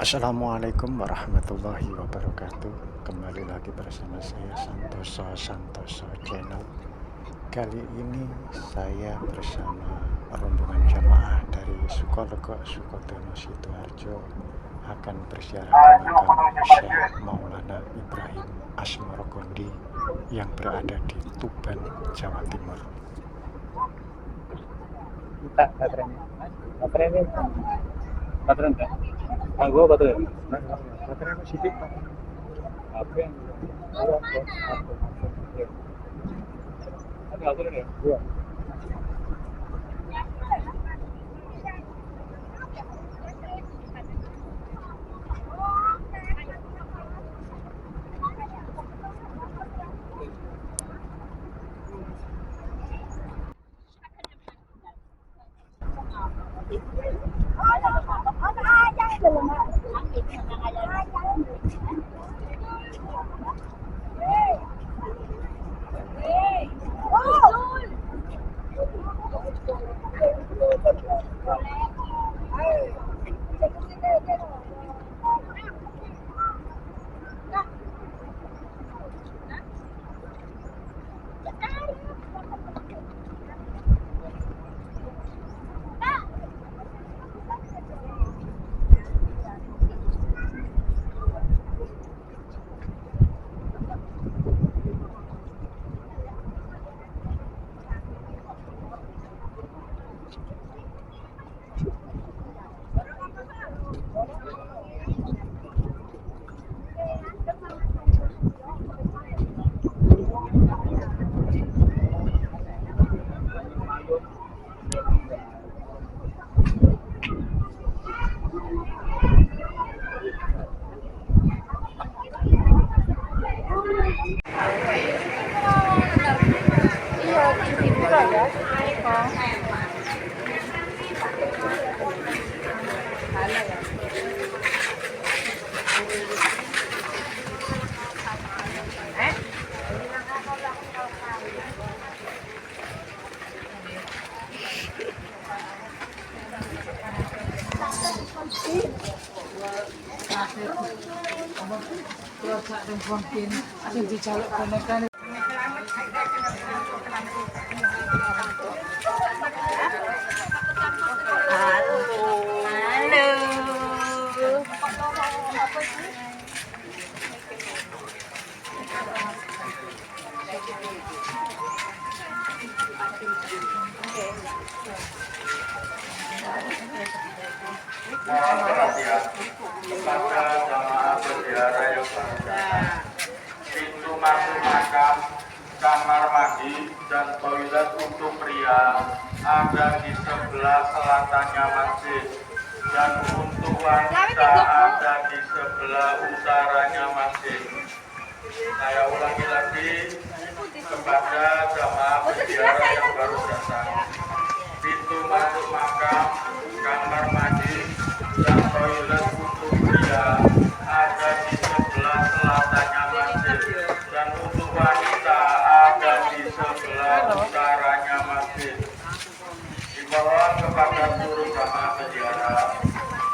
Assalamualaikum warahmatullahi wabarakatuh. Kembali lagi bersama saya Santoso Channel. Kali ini saya bersama rombongan jamaah dari Sukolego Sukodono Sidoarjo akan berziarah ke makam Syekh Maulana Ibrahim Asmorogondi yang berada di Tuban, Jawa Timur. Buka baterainya. Baterai enggak? Gua baterai. Baterai masih sedikit, Pak. Apa yang ada baterai ya? Iya. Mohon perhatian kepada jamaah berziarah yang baru datang. Pintu masuk makam, kamar mandi, dan toilet untuk pria ada di sebelah selatannya masjid, dan untuk wanita ada di sebelah utaranya masjid. Saya ulangi lagi kepada jamaah berziarah yang baru datang. Pintu masuk makam, kamar mandi, dan toilet untuk pria ada di sebelah selatannya masjid, dan untuk wanita ada di sebelah utaranya masjid. Dimohon kepada seluruh jamaah berziarah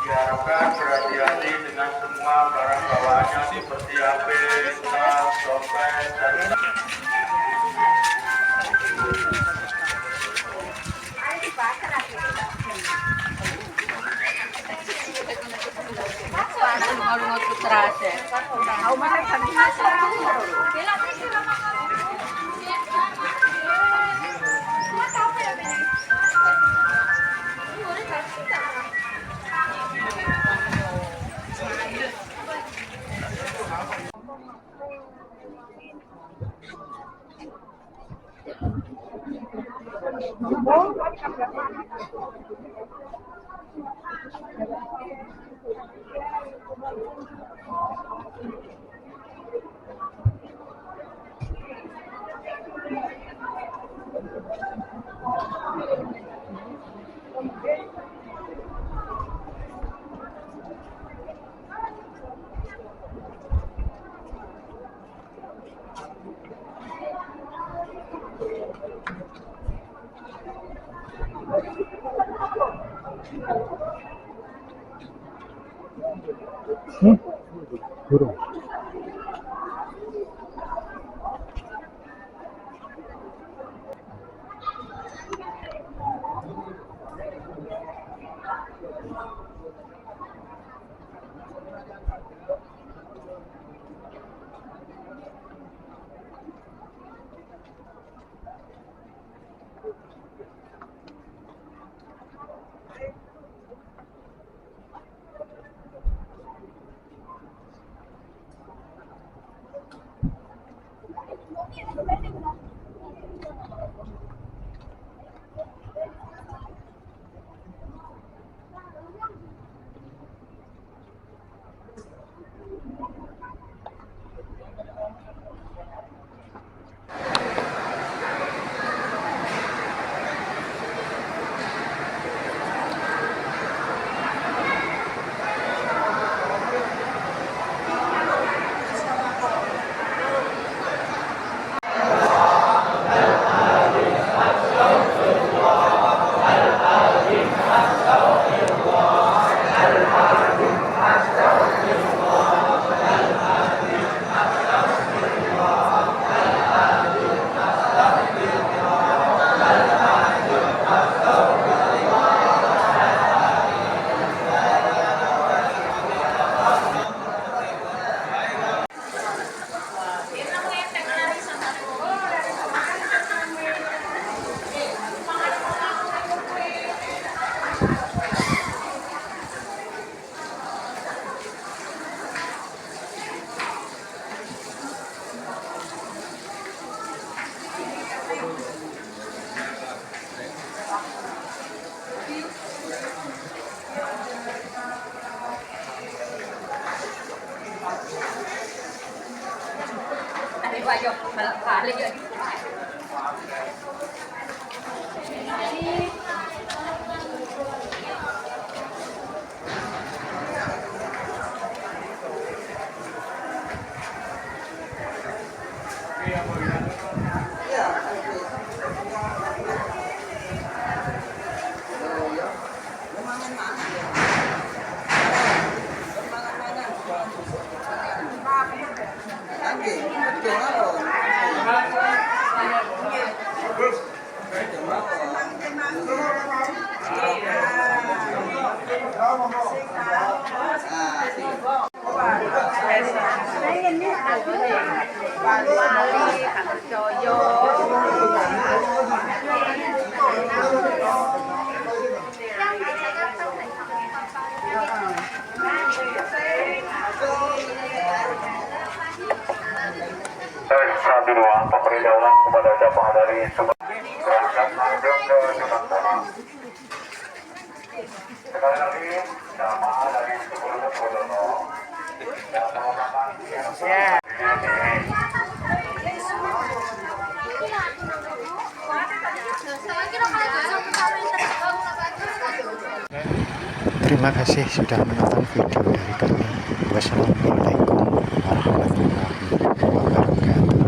diharapkan berhati-hati dengan semua barang bawaannya seperti HP, tas, dompet, dan Burung. Ayo, malah balik ya. Saat ruang pemberitahuan kepada jamaah dari berangkat langsung ke Jakarta. Sekali lagi, jamaah dari sebelum Kodono yang merupakan Terima kasih sudah menonton video dari kami. Wassalamualaikum warahmatullahi wabarakatuh.